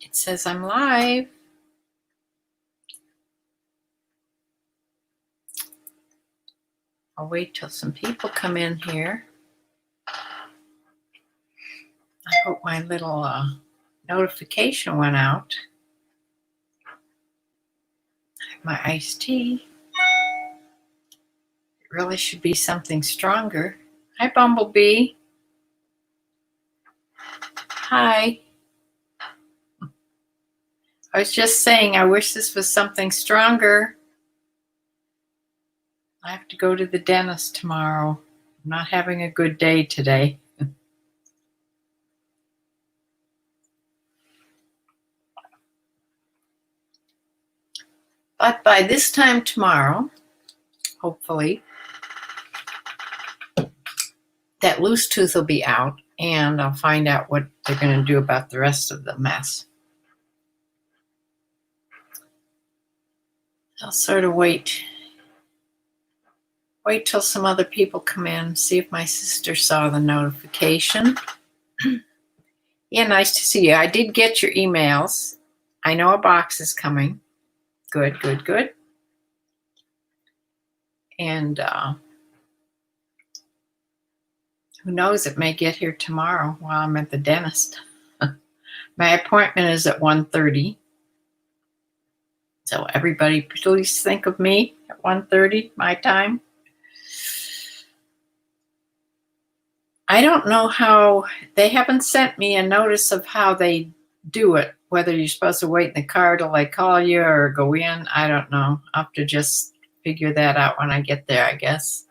It says I'm live. I'll wait till some people come in here. I hope my little notification went out. I have my iced tea. It really should be something stronger. Hi, Bumblebee. Hi. I was just saying, I wish this was something stronger. I have to go to the dentist tomorrow. I'm not having a good day today. But by this time tomorrow, hopefully, that loose tooth will be out, and I'll find out what they're going to do about the rest of the mess. I'll sort of wait till some other people come in, see if my sister saw the notification. Yeah, nice to see you. I did get your emails. I know a box is coming. Good. And who knows, it may get here tomorrow while I'm at the dentist. My appointment is at 1:30. So everybody, please think of me at 1:30, my time. I don't know how, they haven't sent me a notice of how they do it, whether you're supposed to wait in the car till they call you or go in. I don't know. I'll have to just figure that out when I get there, I guess.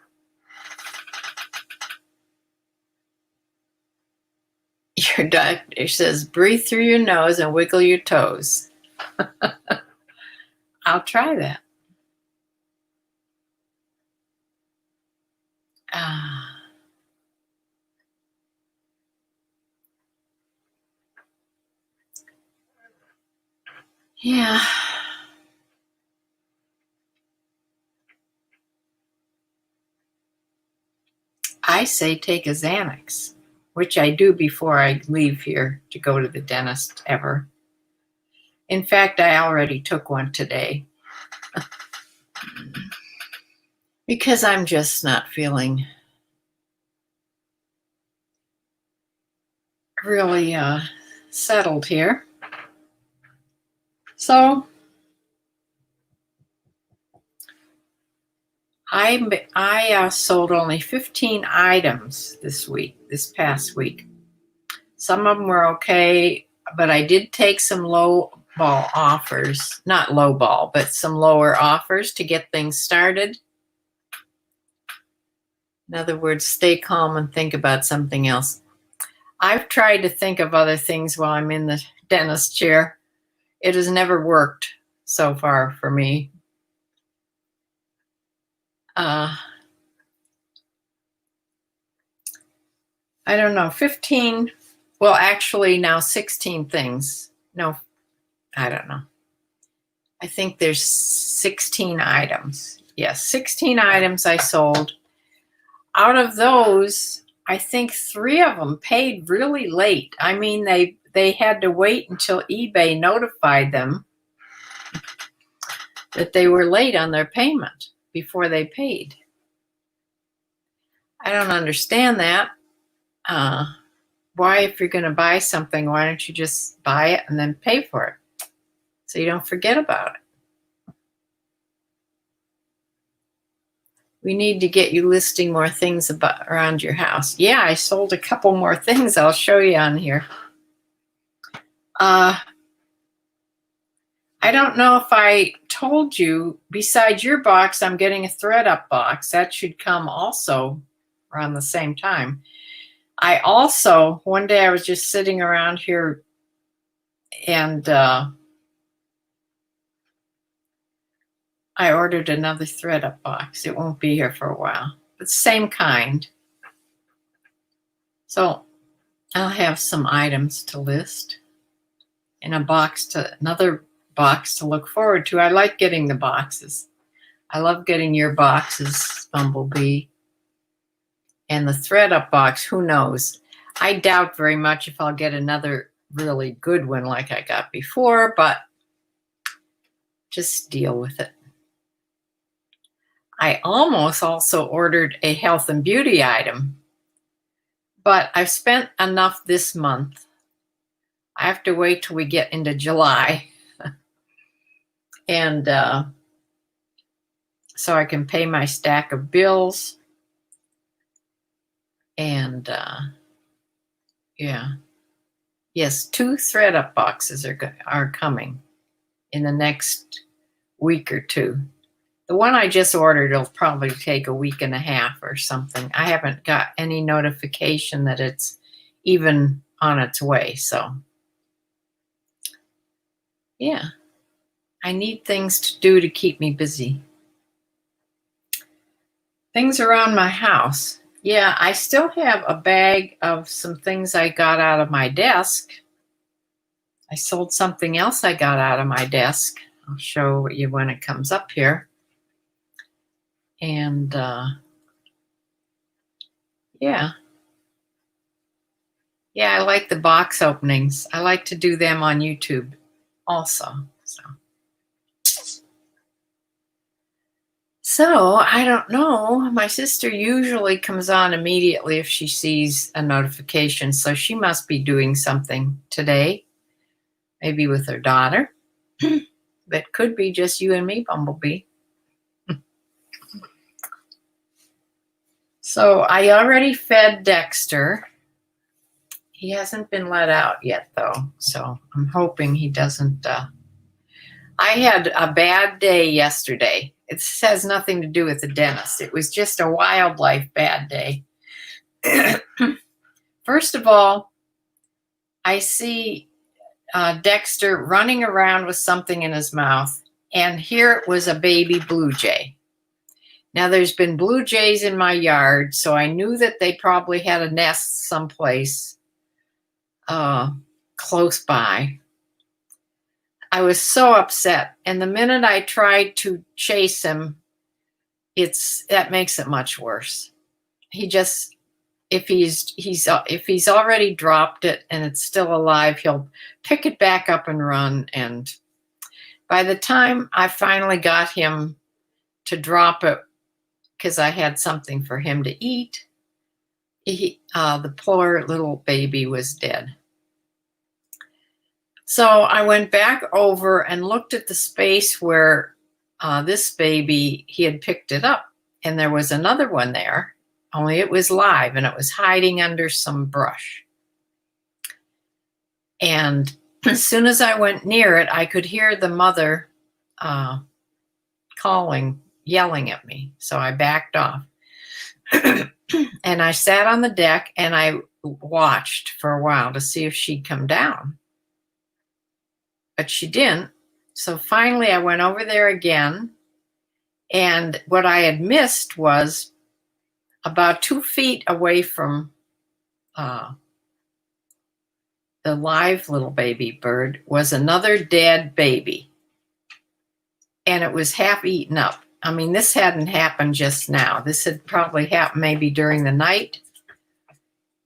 Your doctor says, breathe through your nose and wiggle your toes. I'll try that. Yeah. I say take a Xanax, which I do before I leave here to go to the dentist ever. In fact, I already took one today because I'm just not feeling really settled here. So I sold only 15 items this past week. Some of them were okay, but I did take some low ball offers, not low ball, but some lower offers to get things started. In other words, stay calm and think about something else. I've tried to think of other things while I'm in the dentist chair. It has never worked so far for me. I don't know, 15, well, actually now 16 things. No, I don't know. I think there's 16 items. Yes, 16 items I sold. Out of those, I think 3 of them paid really late. I mean, they had to wait until eBay notified them that they were late on their payment before they paid. I don't understand that. Why, if you're going to buy something, why don't you just buy it and then pay for it so you don't forget about it? We need to get you listing more things around your house. Yeah, I sold a couple more things. I'll show you on here. I don't know if I told you, besides your box, I'm getting a thread-up box. That should come also around the same time. I also, one day I was just sitting around here and I ordered another thread-up box. It won't be here for a while, but same kind. So I'll have some items to list and another box to look forward to. I like getting the boxes. I love getting your boxes, Bumblebee. And the thread-up box, who knows? I doubt very much if I'll get another really good one like I got before, but just deal with it. I almost also ordered a health and beauty item, but I've spent enough this month. I have to wait till we get into July. And so I can pay my stack of bills. And yeah. Yes, 2 thread-up boxes are coming in the next week or 2. The one I just ordered will probably take a week and a half or something. I haven't got any notification that it's even on its way. So, yeah, I need things to do to keep me busy. Things around my house. Yeah, I still have a bag of some things I got out of my desk. I sold something else I got out of my desk. I'll show you when it comes up here. And yeah, I like the box openings. I like to do them on YouTube also. So I don't know. My sister usually comes on immediately if she sees a notification. So she must be doing something today, maybe with her daughter. But could be just you and me, Bumblebee. So I already fed Dexter. He hasn't been let out yet, though. So I'm hoping he doesn't. I had a bad day yesterday. It has nothing to do with the dentist. It was just a wildlife bad day. First of all, I see Dexter running around with something in his mouth, and here it was a baby blue jay. Now, there's been blue jays in my yard, so I knew that they probably had a nest someplace close by. I was so upset, and the minute I tried to chase him, that makes it much worse. He just, if he's already dropped it and it's still alive, he'll pick it back up and run. And by the time I finally got him to drop it, because I had something for him to eat, the poor little baby was dead. So I went back over and looked at the space where this baby, he had picked it up, and there was another one there, only it was live, and it was hiding under some brush. And as soon as I went near it, I could hear the mother yelling at me. So I backed off. And I sat on the deck and I watched for a while to see if she'd come down. But she didn't. So finally I went over there again. And what I had missed was about 2 feet away from the live little baby bird was another dead baby. And it was half eaten up. I mean, this hadn't happened just now. This had probably happened maybe during the night.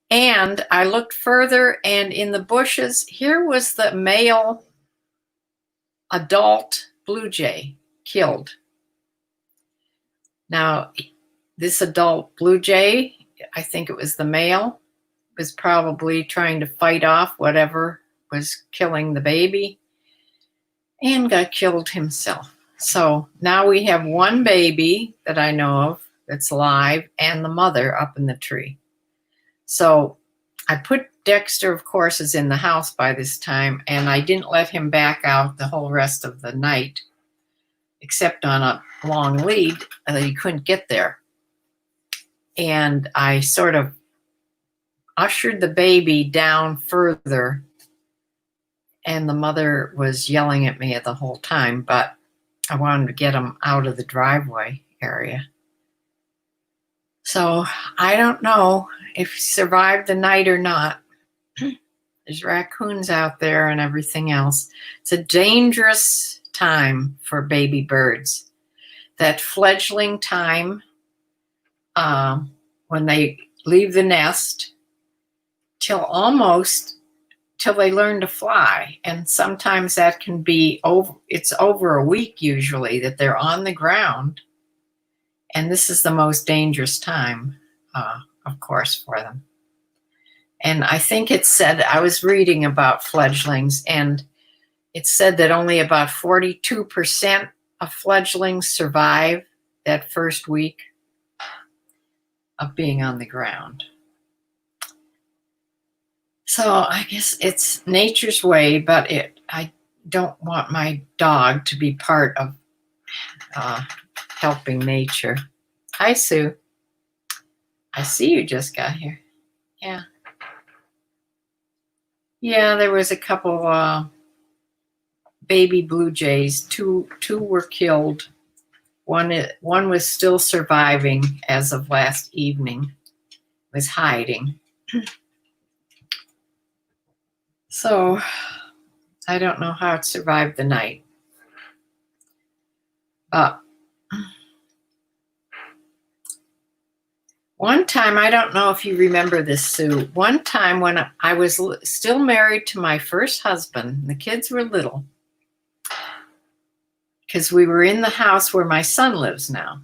And I looked further, and in the bushes, here was the male adult blue jay killed. Now, this adult blue jay, I think it was the male, was probably trying to fight off whatever was killing the baby and got killed himself. So now we have one baby that I know of that's live and the mother up in the tree. So I put Dexter, of course, is in the house by this time, and I didn't let him back out the whole rest of the night, except on a long lead that he couldn't get there. And I sort of ushered the baby down further, and the mother was yelling at me the whole time, but I wanted to get him out of the driveway area. So I don't know if he survived the night or not. There's raccoons out there and everything else. It's a dangerous time for baby birds. That fledgling time when they leave the nest till almost till they learn to fly. And sometimes that can be it's over a week usually that they're on the ground. And this is the most dangerous time, of course, for them. And I think it said, I was reading about fledglings, and it said that only about 42% of fledglings survive that first week of being on the ground. So I guess it's nature's way, but I don't want my dog to be part of helping nature. Hi, Sue. I see you just got here. Yeah. Yeah, there was a couple baby blue jays. Two were killed. One was still surviving as of last evening. Was hiding. So I don't know how it survived the night. One time, I don't know if you remember this, Sue. One time when I was still married to my first husband, the kids were little, because we were in the house where my son lives now.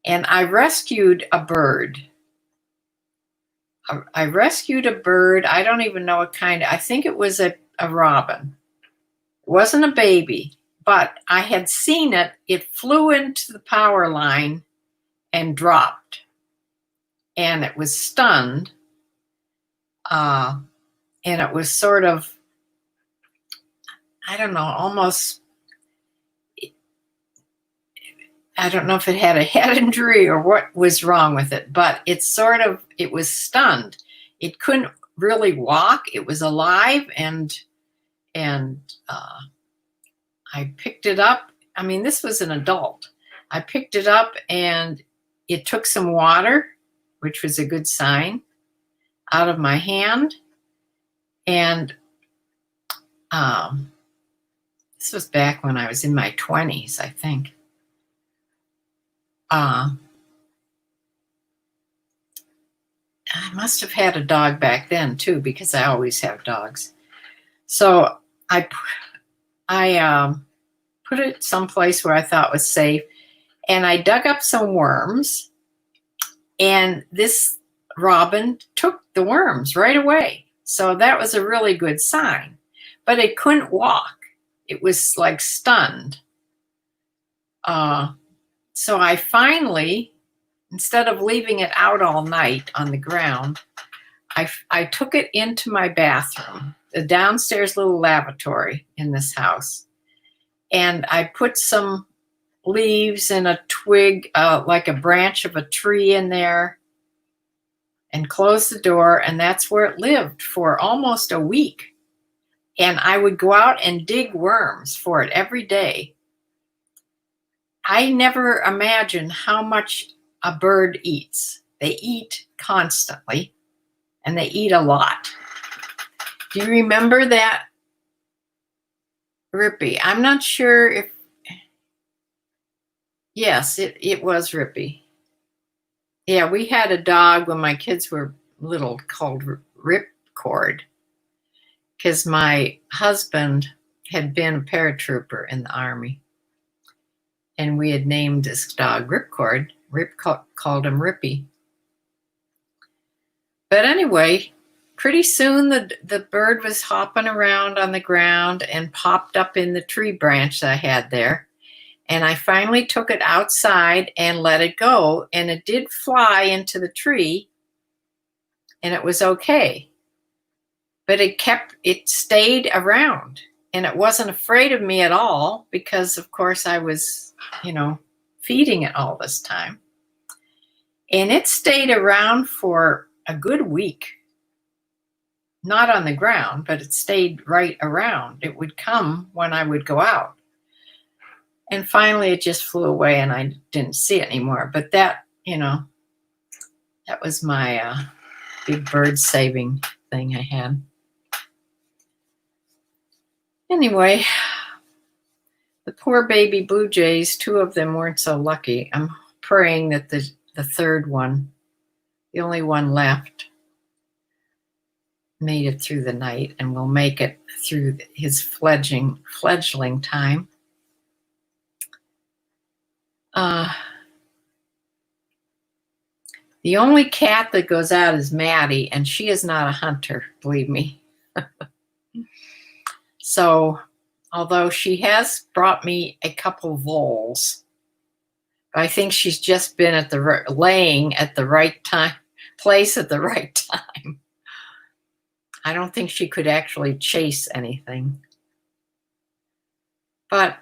And I rescued a bird. I rescued a bird. I don't even know what kind. I think it was a robin. It wasn't a baby, but I had seen it. It flew into the power line and dropped. And it was stunned. And it was sort of, I don't know, almost, I don't know if it had a head injury or what was wrong with it, but it was stunned. It couldn't really walk. It was alive, and I picked it up. I mean, this was an adult. I picked it up, and it took some water, which was a good sign, out of my hand. And this was back when I was in my 20s, I think. I must have had a dog back then too, because I always have dogs. So I put it someplace where I thought was safe, and I dug up some worms, and this robin took the worms right away. So that was a really good sign, but it couldn't walk. It was like stunned. So I finally, instead of leaving it out all night on the ground, I took it into my bathroom, the downstairs little lavatory in this house. And I put some leaves and a twig, like a branch of a tree in there, and closed the door. And that's where it lived for almost a week. And I would go out and dig worms for it every day. I never imagined how much a bird eats. They eat constantly, and they eat a lot. Do you remember that, Rippy? I'm not sure if, yes, it was Rippy. Yeah, we had a dog when my kids were little called Ripcord, because my husband had been a paratrooper in the Army. And we had named this dog Ripcord. Rip called him Rippy. But anyway, pretty soon the bird was hopping around on the ground and popped up in the tree branch that I had there. And I finally took it outside and let it go. And it did fly into the tree, and it was okay. But it stayed around. And it wasn't afraid of me at all, because, of course, I was, feeding it all this time. And it stayed around for a good week. Not on the ground, but it stayed right around. It would come when I would go out. And finally, it just flew away, and I didn't see it anymore. But that was my big bird saving thing I had. Anyway, the poor baby blue jays, 2 of them weren't so lucky. I'm praying that the third one, the only one left, made it through the night and will make it through his fledgling time. The only cat that goes out is Maddie, and she is not a hunter, believe me. So, although she has brought me a couple voles, I think she's just been at the laying at the right place at the right time. I don't think she could actually chase anything. But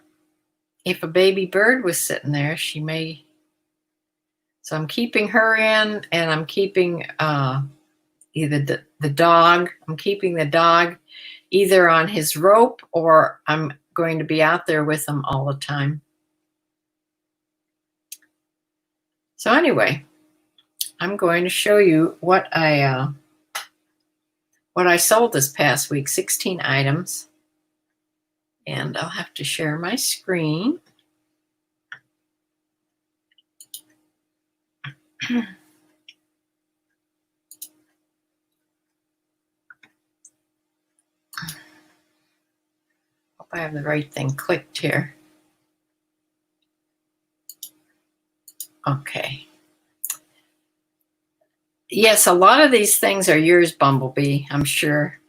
if a baby bird was sitting there, she may. So I'm keeping her in, and I'm keeping either the dog. I'm keeping the dog either on his rope, or I'm going to be out there with him all the time. So anyway, I'm going to show you what I sold this past week, 16 items. And I'll have to share my screen. Hope I have the right thing clicked here. Okay. Yes, a lot of these things are yours, Bumblebee, I'm sure,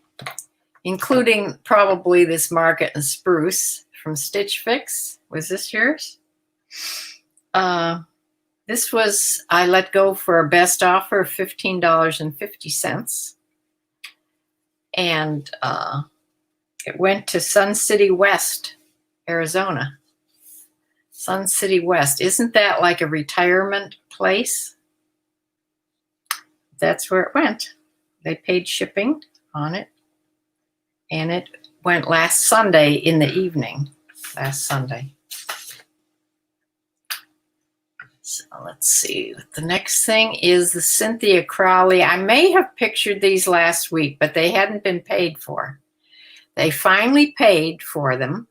including probably this Market and Spruce from Stitch Fix. Was this yours? This was, I let go for a best offer of $15.50. And it went to Sun City West, Arizona. Sun City West. Isn't that like a retirement place? That's where it went. They paid shipping on it. And it went last Sunday in the evening. Last Sunday. So let's see. The next thing is the Cynthia Crowley. I may have pictured these last week, but they hadn't been paid for. They finally paid for them.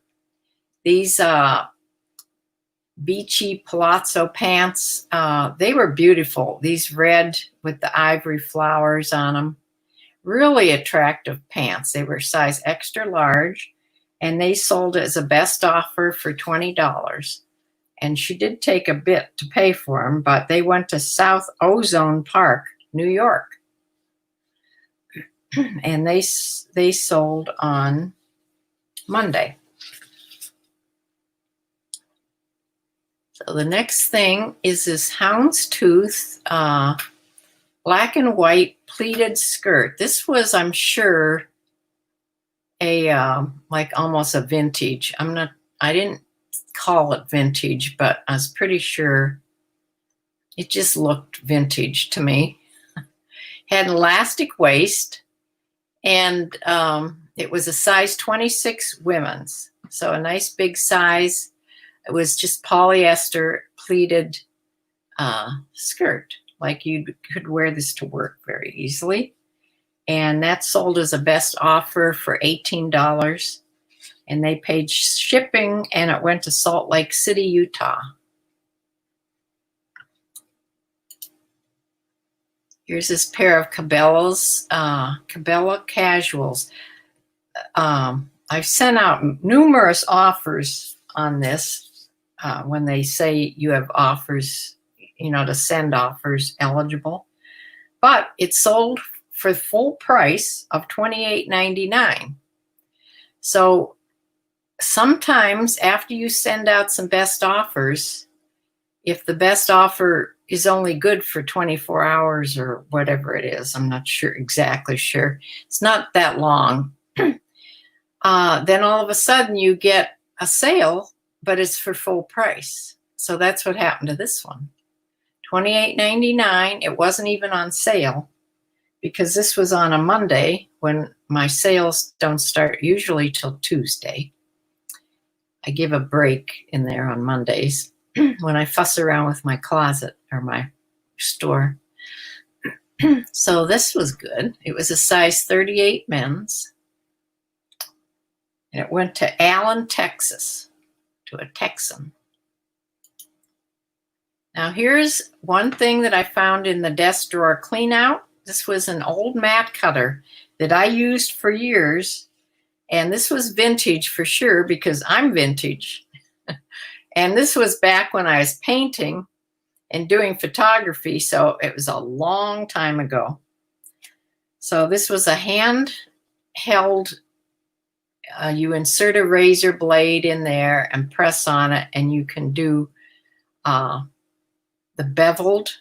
These beachy palazzo pants, they were beautiful. These red with the ivory flowers on them. Really attractive pants. They were size extra large, and they sold as a best offer for $20. And she did take a bit to pay for them, but they went to South Ozone Park, New York. And they sold on Monday. So the next thing is this houndstooth black and white pleated skirt. This was, I'm sure, a like almost a vintage. I didn't call it vintage, but I was pretty sure it just looked vintage to me. Had an elastic waist, and it was a size 26 women's. So a nice big size. It was just polyester pleated skirt. Like you could wear this to work very easily. And that sold as a best offer for $18. And they paid shipping, and it went to Salt Lake City, Utah. Here's this pair of Cabela's, Cabela Casuals. I've sent out numerous offers on this when they say you have offers, to send offers eligible. But it sold for full price of $28.99. So sometimes after you send out some best offers, if the best offer is only good for 24 hours or whatever it is, I'm not exactly sure. It's not that long. Then all of a sudden you get a sale, but it's for full price. So that's what happened to this one. $28.99. It wasn't even on sale because this was on a Monday when my sales don't start usually till Tuesday. I give a break in there on Mondays when I fuss around with my closet or my store. So this was good. It was a size 38 men's. And it went to Allen, Texas, to a Texan. Now here's one thing that I found in the desk drawer clean out. This was an old mat cutter. that I used for years. And this was vintage for sure because I'm vintage. And this was back when I was painting and doing photography. So it was a long time ago. So this was a handheld, you insert a razor blade in there and press on it, and you can do the beveled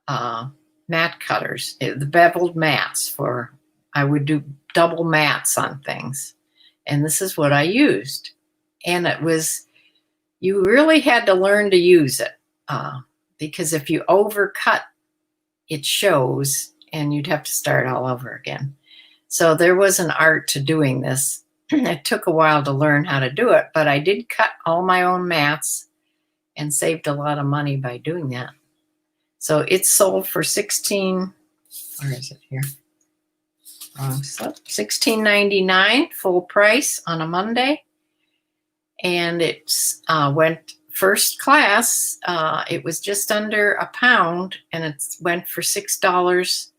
mat cutters, the beveled mats for, I would do double mats on things. And this is what I used. And it was, you really had to learn to use it because if you overcut, it shows and you'd have to start all over again. So there was an art to doing this. It took a while to learn how to do it, but I did cut all my own mats and saved a lot of money by doing that. So it sold for $16, where is it here? Wrong slip. $16.99 full price on a Monday. And it went first class. It was just under £1 and it went for $6.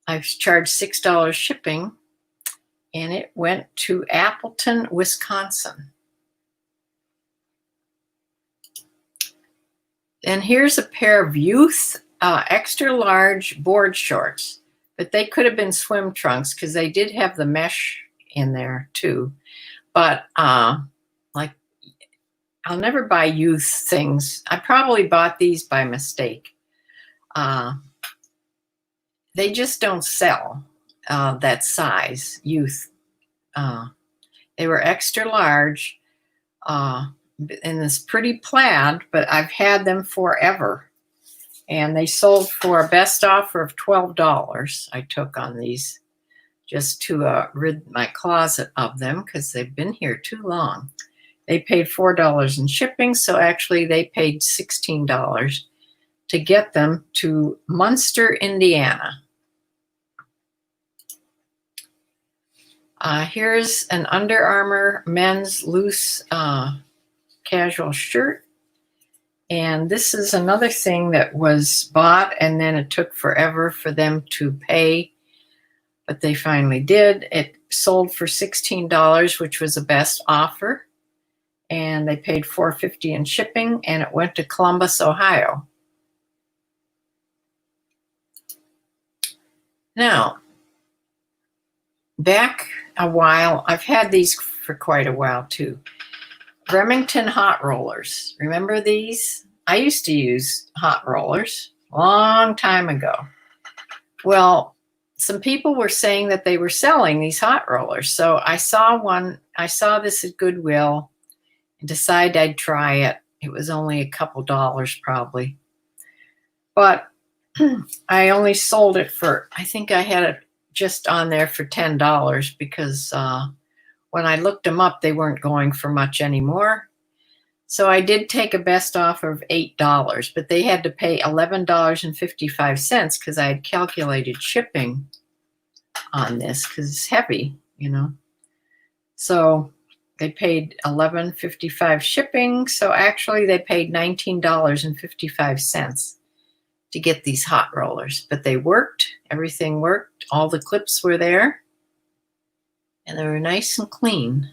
I charged $6 shipping, and it went to Appleton, Wisconsin. And here's a pair of youth extra large board shorts, but they could have been swim trunks because they did have the mesh in there too. But like, I'll never buy youth things. I probably bought these by mistake. They just don't sell that size, youth. They were extra large in this pretty plaid, but I've had them forever. And they sold for a best offer of $12. I took on these just to rid my closet of them because they've been here too long. They paid $4 in shipping, so actually they paid $16 to get them to Munster, Indiana. Here's an Under Armour men's loose casual shirt. And this is another thing that was bought and then it took forever for them to pay, but they finally did. It sold for $16, which was the best offer. And they paid $4.50 in shipping, and it went to Columbus, Ohio. Now, back a while, I've had these for quite a while too. Remington Hot Rollers. Remember these? I used to use hot rollers a long time ago. Well, some people were saying that they were selling these hot rollers. So I saw one, I saw this at Goodwill and decided I'd try it. It was only a couple dollars probably. But I only sold it for, I think I had it just on there for $10 because when I looked them up, they weren't going for much anymore. So I did take a best offer of $8, but they had to pay $11.55 because I had calculated shipping on this because it's heavy, you know. So they paid $11.55 shipping. So actually they paid $19.55 to get these hot rollers, but they worked. Everything worked. All the clips were there and they were nice and clean.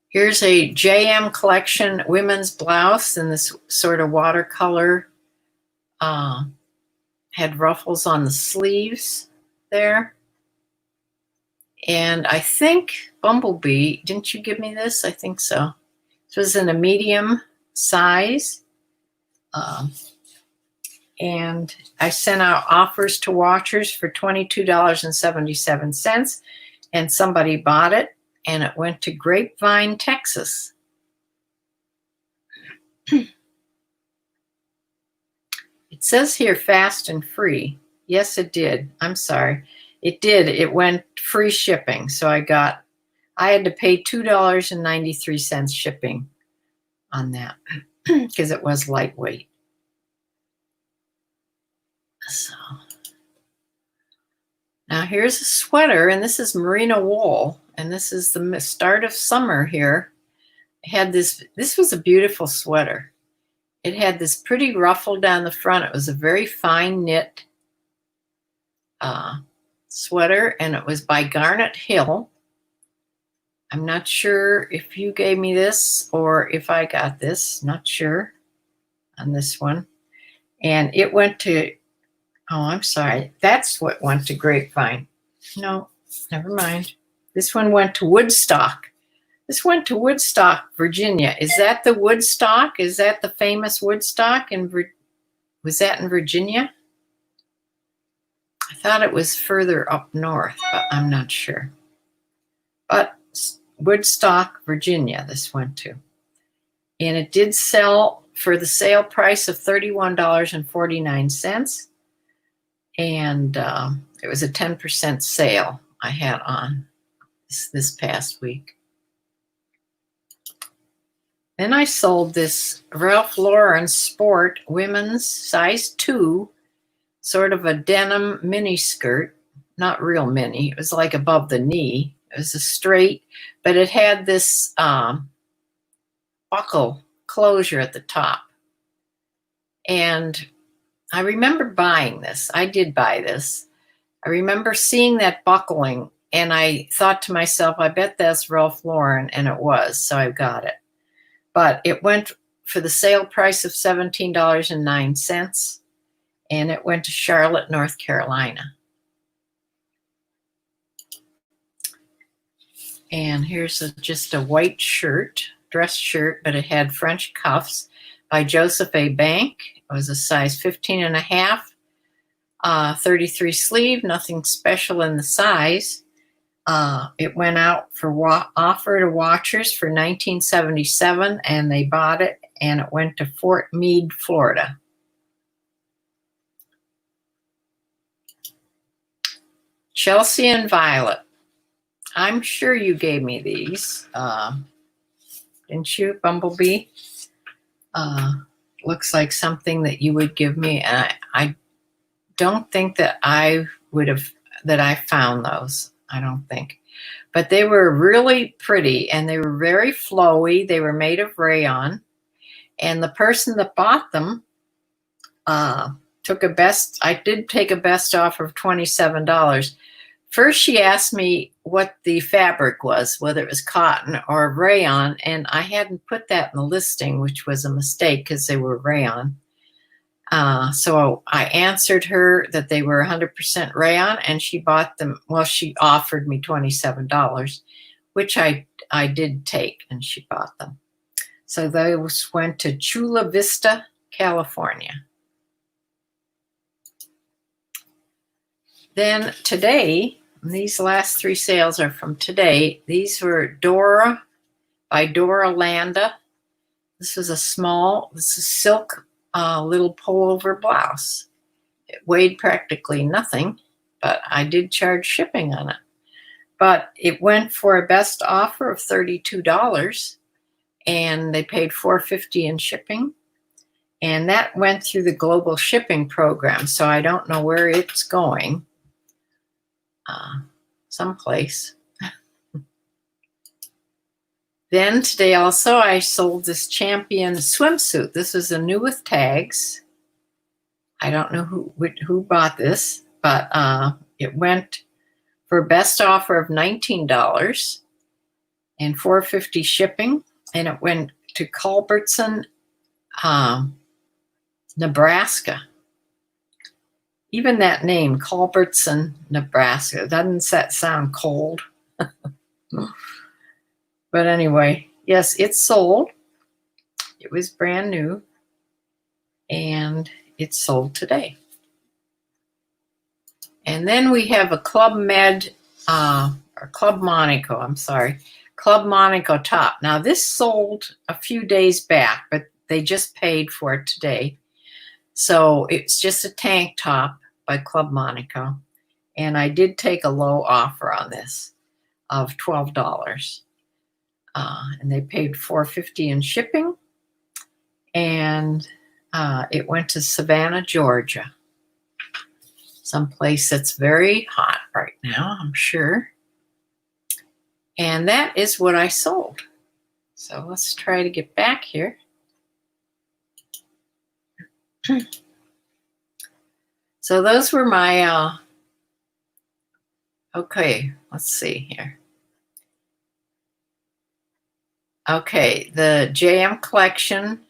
Here's a JM collection women's blouse in this sort of watercolor. Had ruffles on the sleeves there. And I think Bumblebee, didn't you give me this? I think so. This was in a medium size. And I sent out offers to watchers for $22.77. And somebody bought it. And it went to Grapevine, Texas. It says here fast and free. Yes, it did. I'm sorry. It did. It went free shipping. So I had to pay $2.93 shipping on that because it was lightweight. So now here's a sweater, and this is merino wool. And this is the start of summer here. It had this was a beautiful sweater. It had this pretty ruffle down the front. It was a very fine knit. sweater, and it was by Garnet Hill. I'm not sure if you gave me this or if I got this. Not sure on this one. And it went to, oh, I'm sorry. That's what went to Grapevine. No, never mind. This one went to Woodstock. This went to Woodstock, Virginia. Is that the Woodstock? Is that the famous Woodstock? Was that in Virginia? I thought it was further up north, but I'm not sure. But Woodstock, Virginia, this went to. And it did sell for the sale price of $31.49. And it was a 10% sale I had on this past week. Then I sold this Ralph Lauren Sport women's size 2, sort of a denim mini skirt. Not real mini. It was like above the knee. It was a straight, but it had this buckle closure at the top. And I remember buying this. I did buy this. I remember seeing that buckling, and I thought to myself, I bet that's Ralph Lauren, and it was, so I got it. But it went for the sale price of $17.09, and it went to Charlotte, North Carolina. And here's just a white shirt, dress shirt, but it had French cuffs by Joseph A. Bank. It was a size 15 and a half, 33 sleeve, nothing special in the size. It went out for offer to watchers for $19.77, and they bought it, and it went to Fort Meade, Florida. Chelsea and Violet. I'm sure you gave me these. Didn't you, Bumblebee? Looks like something that you would give me. And I don't think that I found those. I don't think. But they were really pretty, and they were very flowy. They were made of rayon. And the person that bought them I did take a best offer of $27. First, she asked me what the fabric was, whether it was cotton or rayon, and I hadn't put that in the listing, which was a mistake because they were rayon. So I answered her that they were 100% rayon, and she bought them. Well, she offered me $27, which I did take, and she bought them. So those went to Chula Vista, California. Then today, these last 3 sales are from today. These were Dora by Dora Landa. This is a silk little pullover blouse. It weighed practically nothing, but I did charge shipping on it. But it went for a best offer of $32, and they paid $4.50 in shipping. And that went through the global shipping program, so I don't know where it's going. Someplace. Then today also I sold this Champion swimsuit. This is a new with tags. I don't know who bought this, but it went for a best offer of $19 and $4.50 shipping, and it went to Culbertson, Nebraska. Even that name, Culbertson, Nebraska, doesn't that sound cold? But anyway, yes, it sold. It was brand new, and it sold today. And then we have a Club Monaco top. Now this sold a few days back, but they just paid for it today. So it's just a tank top by Club Monaco. And I did take a low offer on this of $12. And they paid $4.50 in shipping. And it went to Savannah, Georgia. Someplace that's very hot right now, I'm sure. And that is what I sold. So let's try to get back here. So those were my Okay, let's see here. Okay, the JM collection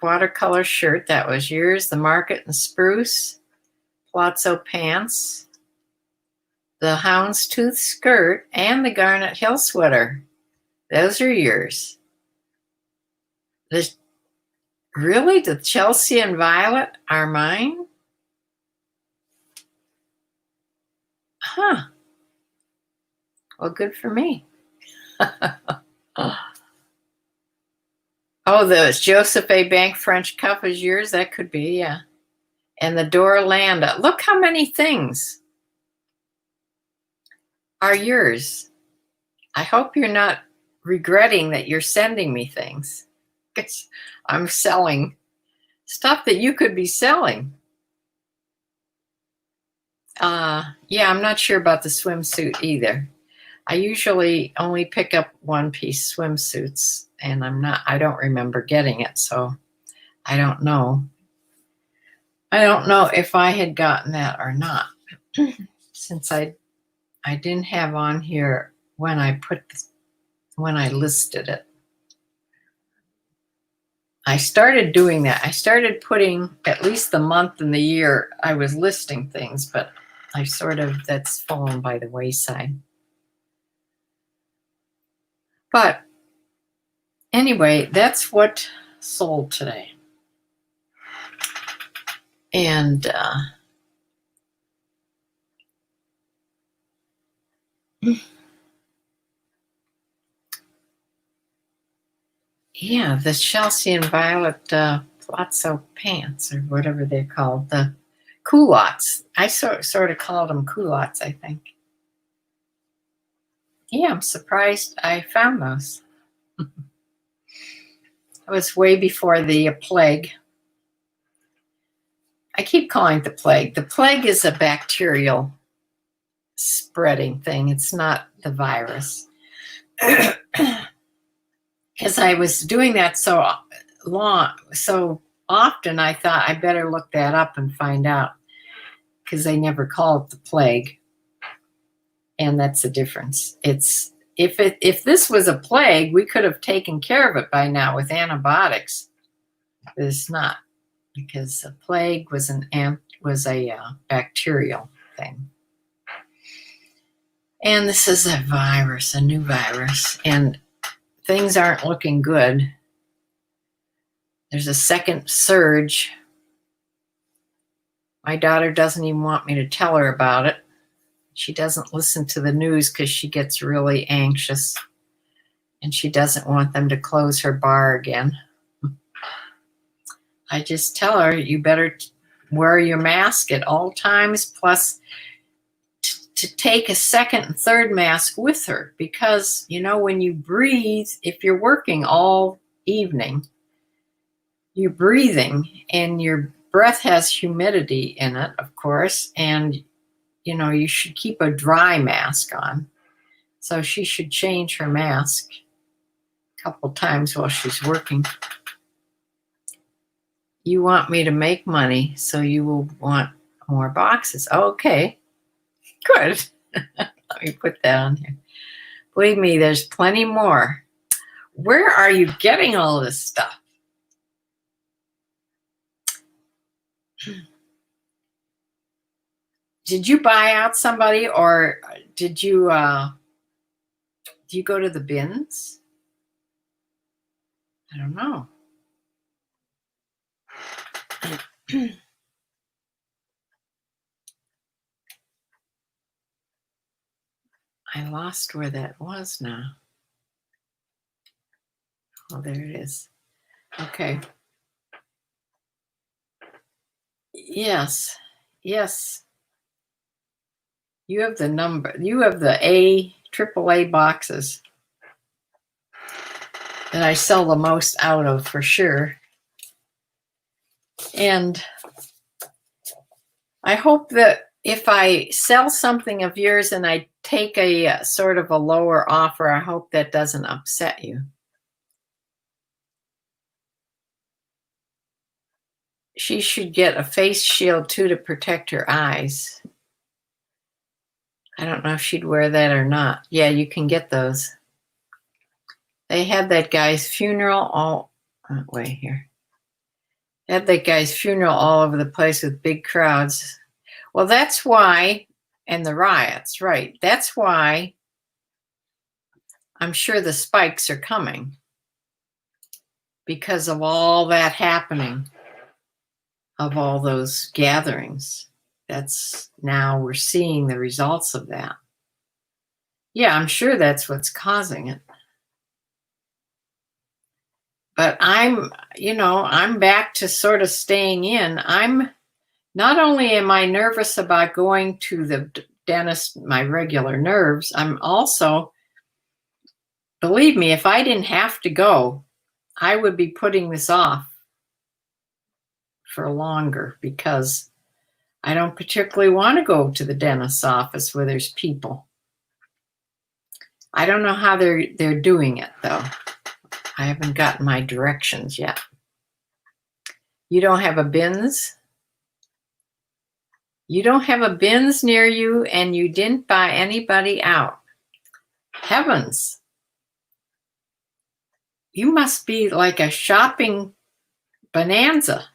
watercolor shirt, that was yours. The Market and Spruce Palazzo pants, the Houndstooth skirt, and the Garnet Hill sweater. Those are yours. Really? The Chelsea and Violet are mine? Huh. Well, good for me. Oh, the Joseph A. Bank French cuff is yours? That could be, yeah. And the Dora Landa. Look how many things are yours. I hope you're not regretting that you're sending me things. Because I'm selling stuff that you could be selling. Yeah, I'm not sure about the swimsuit either. I usually only pick up one-piece swimsuits, and I don't remember getting it, so I don't know. I don't know if I had gotten that or not, since I didn't have on here when I listed it. I started doing that. I started putting at least the month and the year I was listing things, but that's fallen by the wayside. But anyway, that's what sold today. And yeah, the Chelsea and Violet Palazzo pants, or whatever they're called, the culottes. I sort of called them culottes, I think. Yeah, I'm surprised I found those. It was way before the plague. I keep calling it the plague. The plague is a bacterial spreading thing. It's not the virus. Because I was doing that so often, I thought I better look that up and find out, because they never call it the plague, and that's the difference. It's if this was a plague, we could have taken care of it by now with antibiotics. But it's not, because the plague was a bacterial thing, and this is a virus, a new virus, and things aren't looking good. There's a second surge. My daughter doesn't even want me to tell her about it. She doesn't listen to the news because she gets really anxious, and she doesn't want them to close her bar again. I just tell her, you better wear your mask at all times, plus to take a second and third mask with her, because, when you breathe, if you're working all evening, you're breathing, and your breath has humidity in it, of course, and you should keep a dry mask on. So she should change her mask a couple times while she's working. You want me to make money, so you will want more boxes. Okay, good. Let me put that on here. Believe me, there's plenty more. Where are you getting all this stuff? Did you buy out somebody, or did you do you go to the bins? I don't know. I lost where that was now. Oh, there it is. Okay. Yes. You have the number. You have the AAA boxes that I sell the most out of, for sure. And I hope that if I sell something of yours and I take a sort of a lower offer, I hope that doesn't upset you. She should get a face shield too, to protect her eyes. I don't know if she'd wear that or not. Yeah, you can get those. They had that guy's funeral all, wait here. They had that guy's funeral all over the place with big crowds. Well, that's why, and the riots, right. That's why I'm sure the spikes are coming, because of all that happening, of all those gatherings. That's now we're seeing the results of that. Yeah, I'm sure that's what's causing it. But I'm back to sort of staying in. Not only am I nervous about going to the dentist, my regular nerves, I'm also, believe me, if I didn't have to go, I would be putting this off for longer, because I don't particularly want to go to the dentist's office where there's people. I don't know how they're doing it, though. I haven't gotten my directions yet. You don't have a bins? You don't have a bins near you, and you didn't buy anybody out. Heavens. You must be like a shopping bonanza.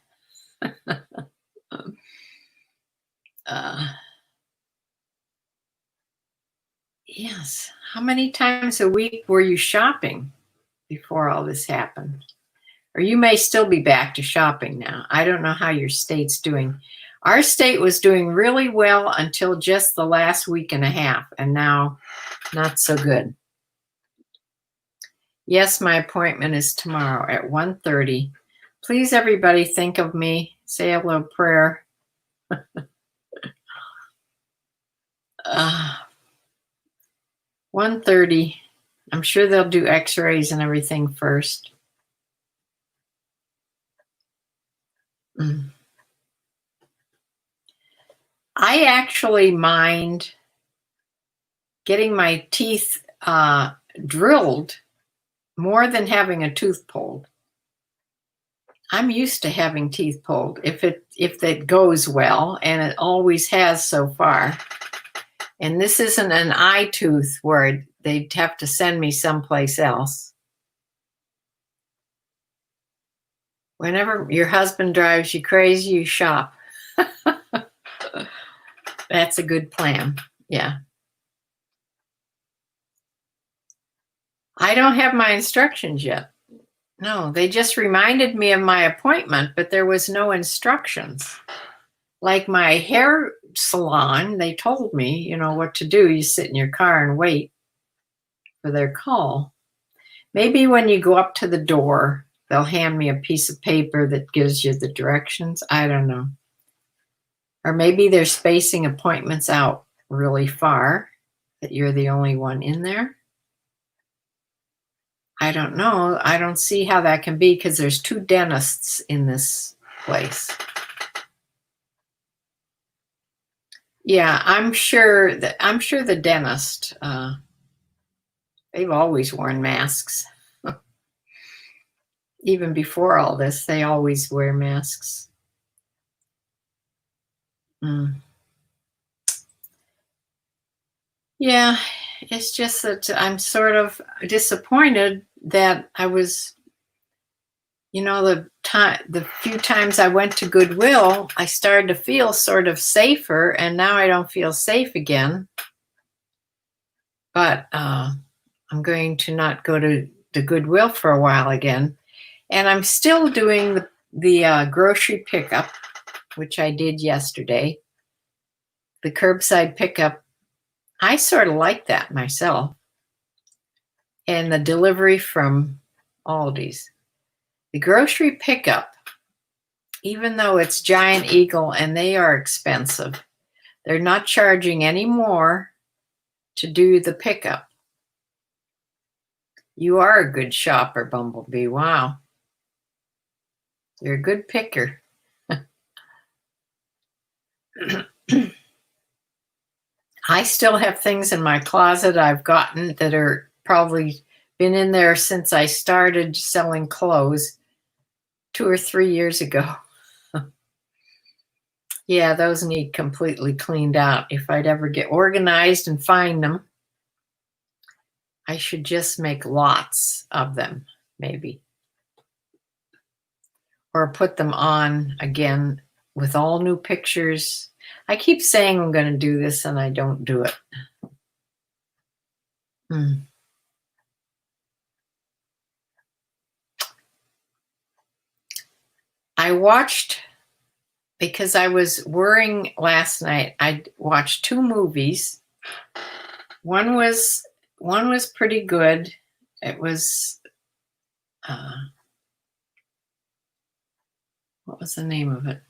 Yes. How many times a week were you shopping before all this happened? Or you may still be back to shopping now. I don't know how your state's doing. Our state was doing really well until just the last week and a half, and now not so good. Yes, my appointment is tomorrow at 1:30. Please, everybody, think of me. Say a little prayer. 1:30. I'm sure they'll do x-rays and everything first. I actually mind getting my teeth drilled more than having a tooth pulled. I'm used to having teeth pulled if it goes well, and it always has so far. And this isn't an eye tooth where they'd have to send me someplace else. Whenever your husband drives you crazy, you shop. That's a good plan. Yeah. I don't have my instructions yet. No, they just reminded me of my appointment, but there was no instructions. Like my hair salon, they told me, what to do. You sit in your car and wait for their call. Maybe when you go up to the door, they'll hand me a piece of paper that gives you the directions. I don't know. Or maybe they're spacing appointments out really far, that you're the only one in there. I don't know. I don't see how that can be, because there's 2 dentists in this place. Yeah, I'm sure the dentist, they've always worn masks. Even before all this, they always wear masks. Yeah, it's just that I'm sort of disappointed that I was, the few times I went to Goodwill, I started to feel sort of safer, and now I don't feel safe again. But I'm going to not go to the Goodwill for a while again. And I'm still doing the grocery pickup, which I did yesterday. The curbside pickup. I sort of like that myself. And the delivery from Aldi's. The grocery pickup, even though it's Giant Eagle and they are expensive, they're not charging any more to do the pickup. You are a good shopper, Bumblebee. Wow. You're a good picker. I still have things in my closet I've gotten that are probably been in there since I started selling clothes 2 or 3 years ago. Yeah, those need completely cleaned out. If I'd ever get organized and find them, I should just make lots of them, maybe. Or put them on again with all new pictures. I keep saying I'm going to do this and I don't do it. I watched, because I was worrying last night, I watched 2 movies. One was pretty good. It was what was the name of it?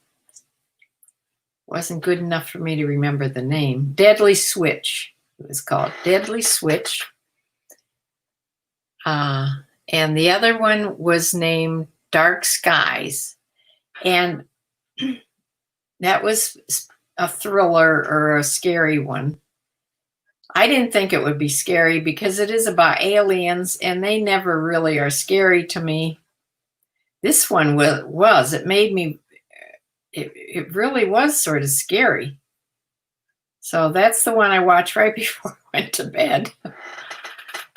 Wasn't good enough for me to remember the name. Deadly Switch. It was called Deadly Switch. And the other one was named Dark Skies. And that was a thriller or a scary one. I didn't think it would be scary because it is about aliens and they never really are scary to me. This one was. It made me, it really was sort of scary. So that's the one I watched right before I went to bed.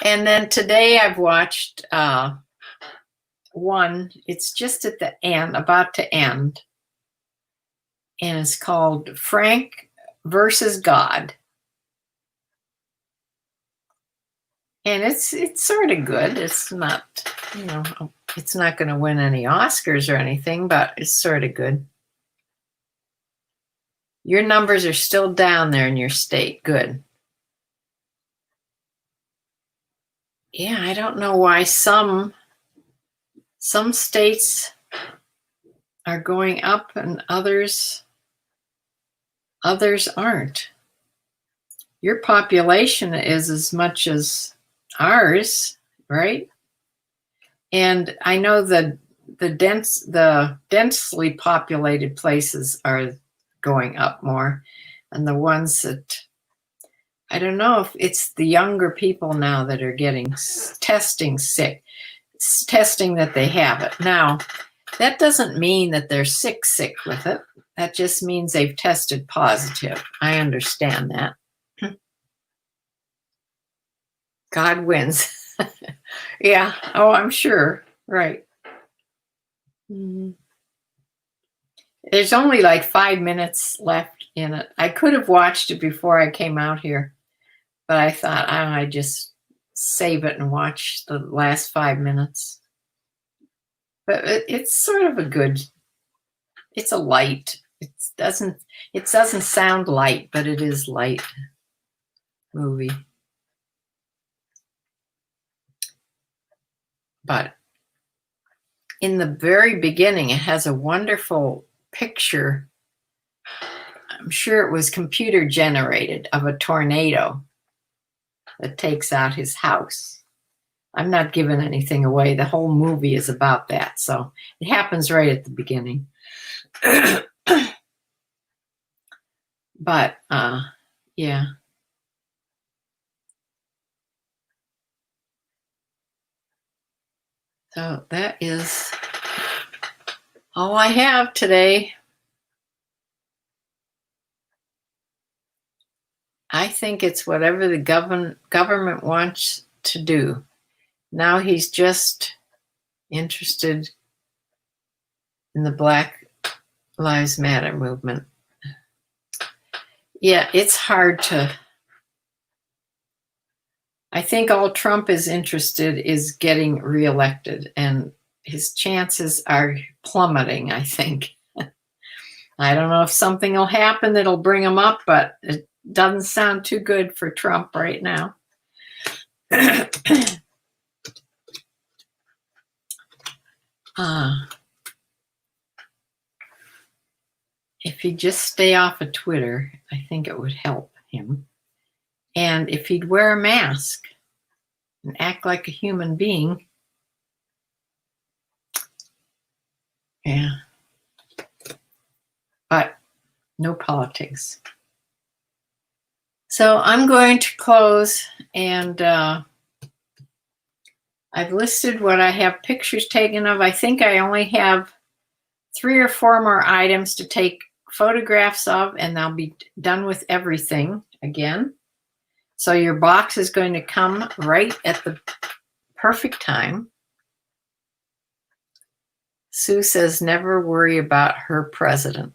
And then today I've watched one. It's just at the end, about to end. And it's called Frank versus God. And it's sort of good. It's not, it's not going to win any Oscars or anything, but it's sort of good. Your numbers are still down there in your state. Good. Yeah, I don't know why some states are going up and others aren't. Your population is as much as ours, right? And I know the densely populated places are going up more, and the ones that, I don't know if it's the younger people now that are getting testing that they have it. Now, that doesn't mean that they're sick with it. That just means they've tested positive. I understand that. God wins. Yeah. Oh, I'm sure. Right. There's only like 5 minutes left in it. I could have watched it before I came out here, but I thought I'd just save it and watch the last 5 minutes. But it's sort of it's a light. It doesn't sound light, but it is light movie. But in the very beginning, it has a wonderful picture. I'm sure it was computer generated, of a tornado that takes out his house. I'm not giving anything away. The whole movie is about that. So it happens right at the beginning. But yeah. So that is all I have today. I think it's whatever the government wants to do. Now he's just interested in the Black Lives Matter movement. Yeah, it's hard to... I think all Trump is interested is getting reelected, and his chances are plummeting, I think. I don't know if something will happen that'll bring him up, but it doesn't sound too good for Trump right now. If he'd just stay off of Twitter, I think it would help him. And if he'd wear a mask and act like a human being, yeah. But no politics. So I'm going to close, and I've listed what I have pictures taken of. I think I only have 3 or 4 more items to take photographs of, and I'll be done with everything again. So your box is going to come right at the perfect time. Sue says, never worry about her president.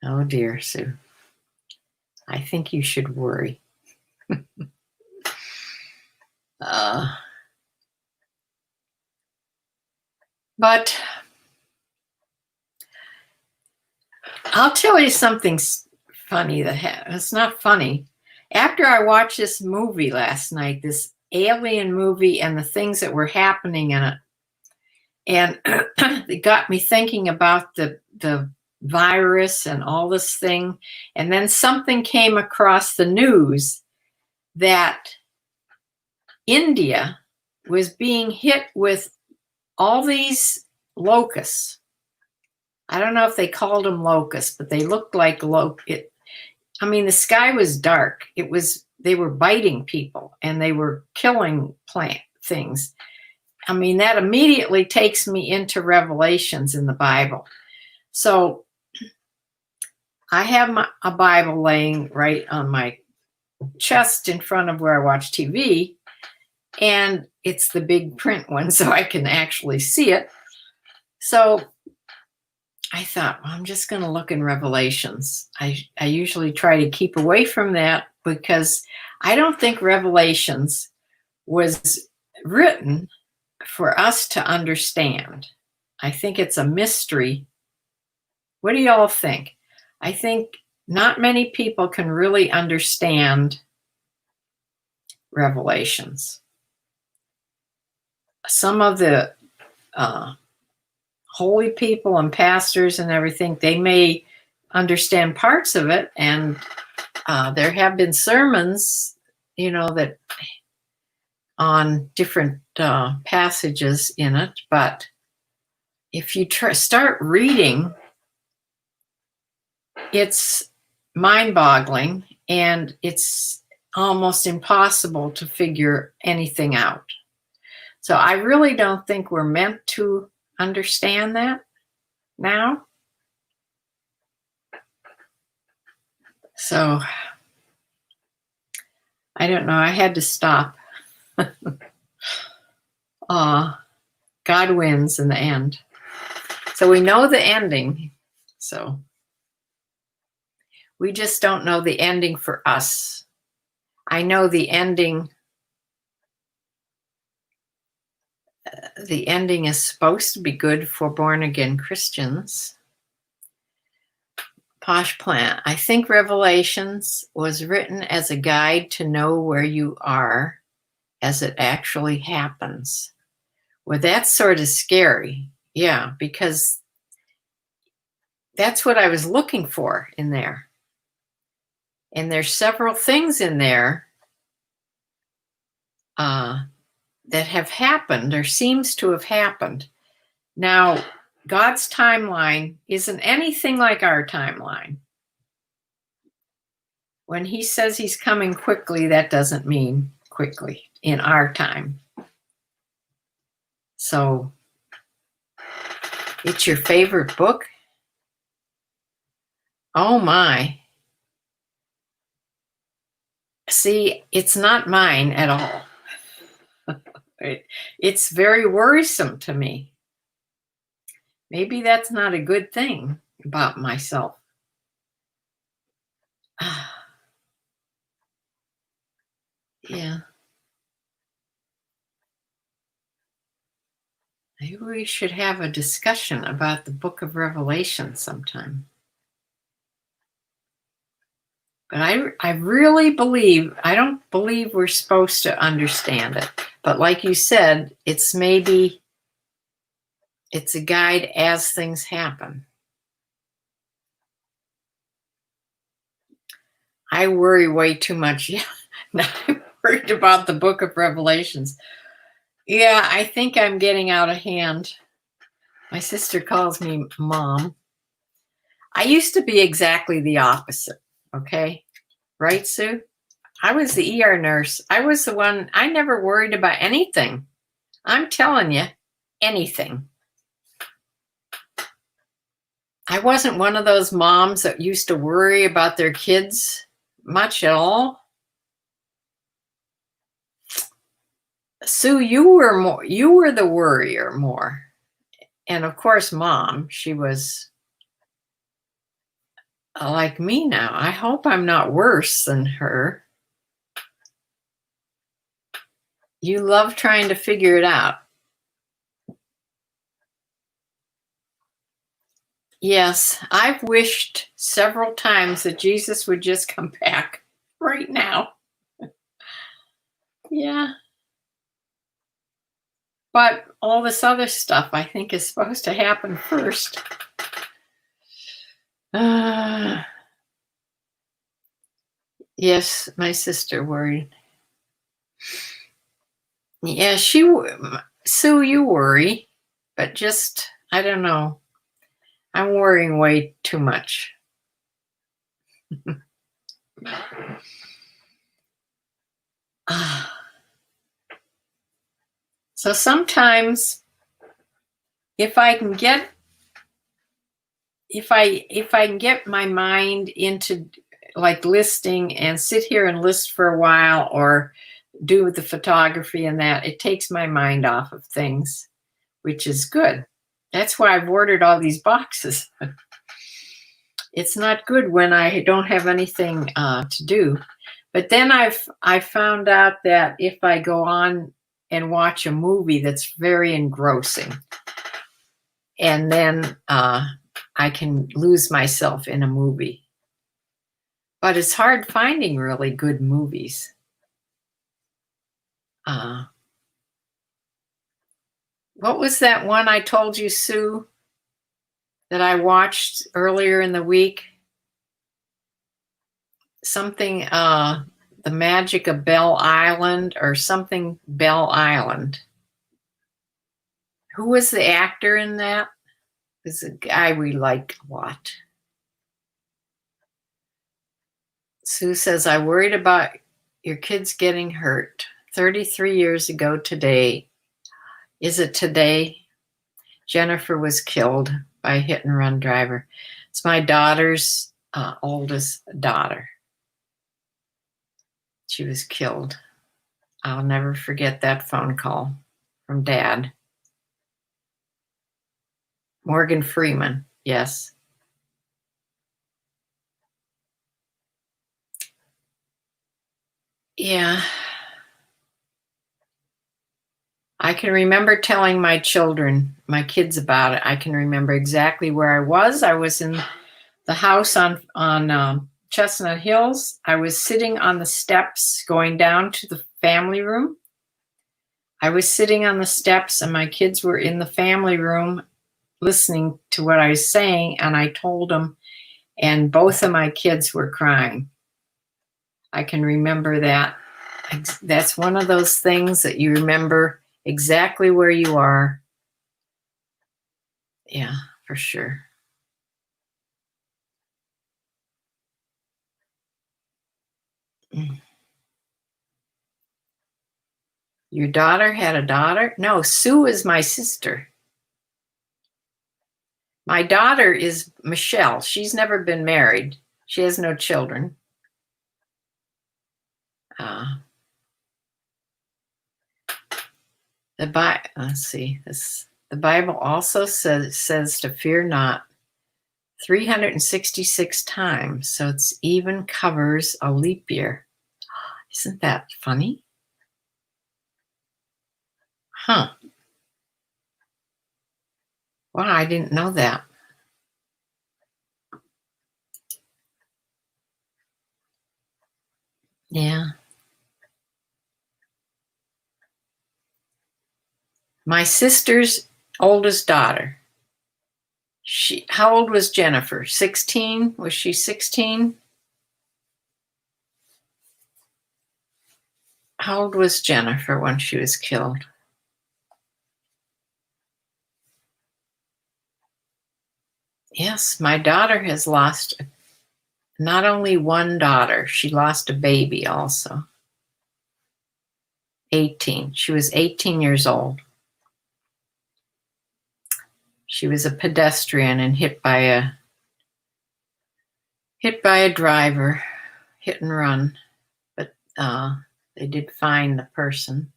Oh dear, Sue. I think you should worry. But I'll tell you something funny it's not funny. After I watched this movie last night, this alien movie, and the things that were happening in it, and it got me thinking about the virus and all this thing. And then something came across the news that India was being hit with all these locusts. I don't know if they called them locusts, but they looked like I mean, the sky was dark. They were biting people and they were killing plant things. I mean, that immediately takes me into Revelations in the Bible. So I have a Bible laying right on my chest in front of where I watch TV, and it's the big print one, so I can actually see it. So I thought, well, I'm just going to look in Revelations. I usually try to keep away from that because I don't think Revelations was written for us to understand. I think it's a mystery. What do y'all think? I think not many people can really understand Revelations. Some of the holy people and pastors and everything, they may understand parts of it, and there have been sermons, that on different passages in it. But if you start reading, it's mind-boggling, and it's almost impossible to figure anything out. So I really don't think we're meant to understand that now. So I don't know. I had to stop. God wins in the end. So we know the ending. So we just don't know the ending for us. I know the ending. The ending is supposed to be good for born-again Christians. Posh Plant. I think Revelations was written as a guide to know where you are as it actually happens. Well, that's sort of scary. Yeah, because that's what I was looking for in there. And there's several things in there that have happened, or seems to have happened. Now, God's timeline isn't anything like our timeline. When he says he's coming quickly, that doesn't mean quickly in our time. So, it's your favorite book? Oh my. See, it's not mine at all. It's very worrisome to me. Maybe that's not a good thing about myself. Yeah. Maybe we should have a discussion about the book of Revelation sometime. But I really believe, I don't believe we're supposed to understand it. But like you said, it's a guide as things happen. I worry way too much. Yeah, now I'm worried about the book of Revelations. Yeah, I think I'm getting out of hand. My sister calls me Mom. I used to be exactly the opposite, okay? Right, Sue? I was the ER nurse. I was the one, I never worried about anything. I'm telling you, anything. I wasn't one of those moms that used to worry about their kids much at all. Sue, you were the worrier more. And of course, Mom, she was like me now. I hope I'm not worse than her. You love trying to figure it out. Yes, I've wished several times that Jesus would just come back right now. Yeah. But all this other stuff I think is supposed to happen first. Yes, my sister worried. Yeah, Sue, you worry, but just, I don't know. I'm worrying way too much. So sometimes if I can get my mind into like listing and sit here and list for a while or do the photography and that, it takes my mind off of things, which is good. That's why I've ordered all these boxes. It's not good when I don't have anything to do. But then I found out that if I go on and watch a movie that's very engrossing, and then I can lose myself in a movie. But it's hard finding really good movies. What was that one I told you, Sue, that I watched earlier in the week? Something, The Magic of Belle Island or something Belle Island. Who was the actor in that? It was a guy we like a lot. Sue says, I worried about your kids getting hurt 33 years ago today. Is it today? Jennifer was killed by a hit and run driver. It's my daughter's oldest daughter. She was killed. I'll never forget that phone call from Dad. Morgan Freeman, yes. Yeah. I can remember telling my kids about it. I can remember exactly where I was. I was in the house on Chestnut Hills. I was sitting on the steps going down to the family room. I was sitting on the steps and my kids were in the family room listening to what I was saying, and I told them, and both of my kids were crying. I can remember that. That's one of those things that you remember exactly where you are. Yeah, for sure. Your daughter had a daughter? No, Sue is my sister. My daughter is Michelle. She's never been married. She has no children. Let's see. The Bible also says to fear not 366 times. So it's even covers a leap year. Isn't that funny? Huh. Wow, I didn't know that. Yeah. My sister's oldest daughter. How old was Jennifer? 16? Was she 16? How old was Jennifer when she was killed? Yes, my daughter has lost not only one daughter, she lost a baby also. 18. She was 18 years old. She was a pedestrian and hit by hit by a driver, hit and run, but they did find the person.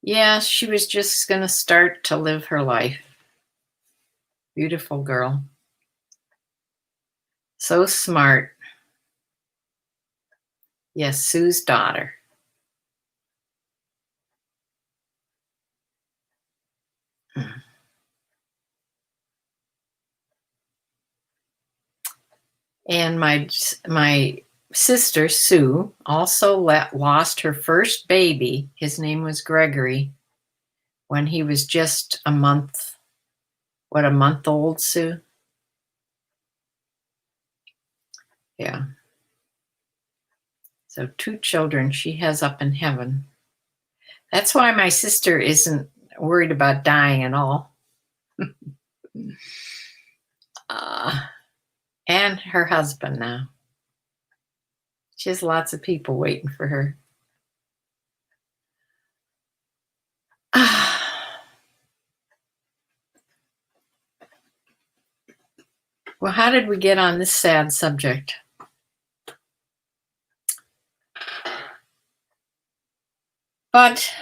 Yeah, she was just going to start to live her life. Beautiful girl. So smart. Yes, Sue's daughter. And my sister, Sue, also lost her first baby. His name was Gregory when he was just a month. What, a month old, Sue? Yeah. So 2 children she has up in heaven. That's why my sister isn't worried about dying at all. And her husband now. She has lots of people waiting for her. Well, how did we get on this sad subject? But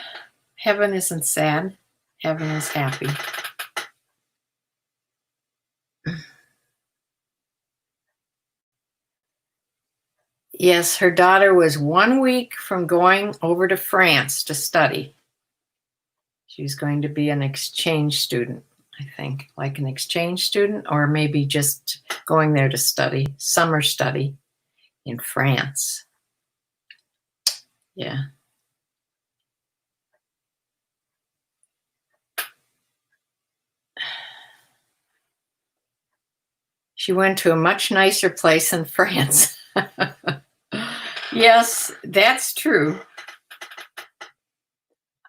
heaven isn't sad. Heaven is happy. Yes, her daughter was 1 week from going over to France to study. She's going to be an exchange student, I think, like an exchange student, or maybe just going there to study, summer study in France. Yeah. She went to a much nicer place in France. Yes, that's true.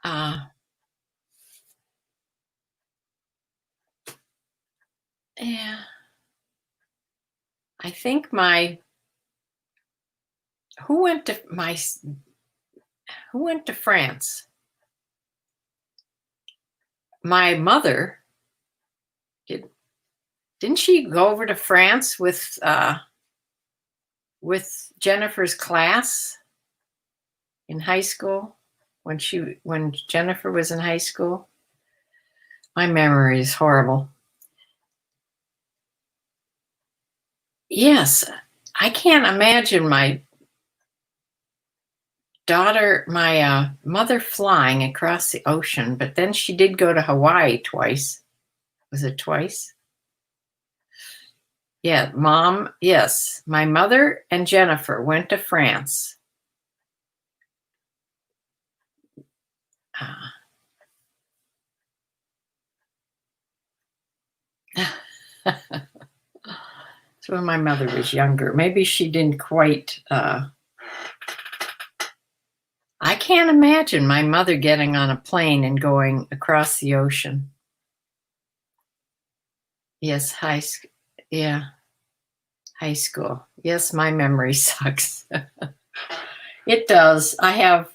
Yeah. I think who went to France? My mother didn't she go over to France with Jennifer's class in high school when Jennifer was in high school? My memory is horrible. Yes, I can't imagine my mother flying across the ocean, but then she did go to Hawaii twice. Was it twice? Yeah, Mom, yes. My mother and Jennifer went to France. So when my mother was younger, maybe she didn't quite. I can't imagine my mother getting on a plane and going across the ocean. Yes, high school. Yeah, high school. Yes, my memory sucks. It does. I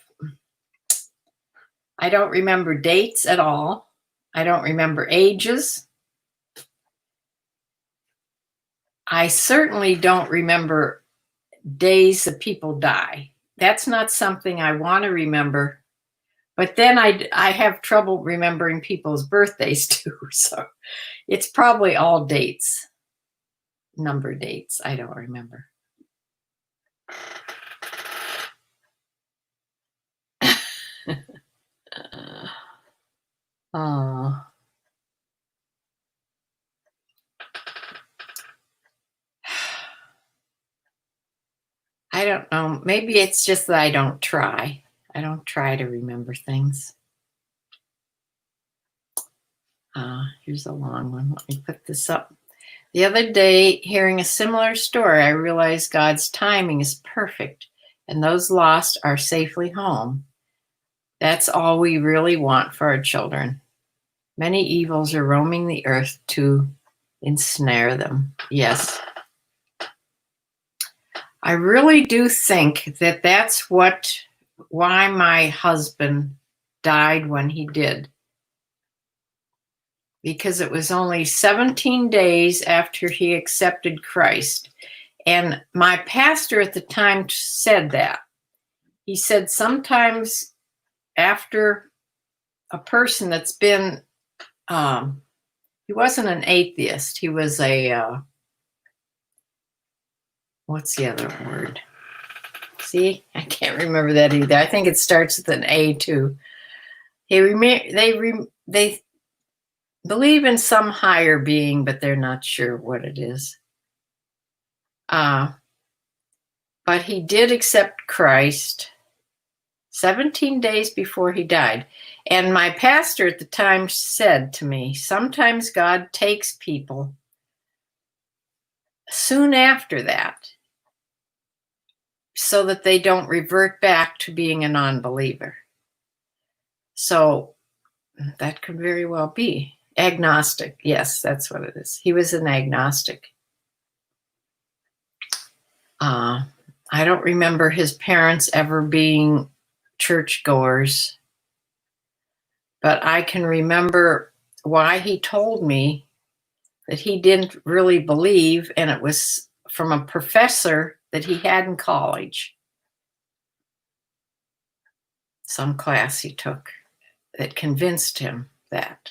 don't remember dates at all. I don't remember ages. I certainly don't remember days that people die. That's not something I want to remember. But then I have trouble remembering people's birthdays too. So it's probably all dates, number dates. I don't remember. Oh. I don't know. Maybe it's just that I don't try. I don't try to remember things. Here's a long one. Let me put this up. The other day, hearing a similar story, I realized God's timing is perfect, and those lost are safely home. That's all we really want for our children. Many evils are roaming the earth to ensnare them. Yes. I really do think that that's why my husband died when he did, because it was only 17 days after he accepted Christ. And my pastor at the time said that. He said sometimes after a person that's been, he wasn't an atheist. He was a, what's the other word? See, I can't remember that either. I think it starts with an A too. They believe in some higher being, but they're not sure what it is. But he did accept Christ 17 days before he died. And my pastor at the time said to me, sometimes God takes people soon after that so that they don't revert back to being a non-believer. So that could very well be. Agnostic. Yes, that's what it is. He was an agnostic. I don't remember his parents ever being churchgoers, but I can remember why he told me that he didn't really believe, and it was from a professor that he had in college. Some class he took that convinced him that.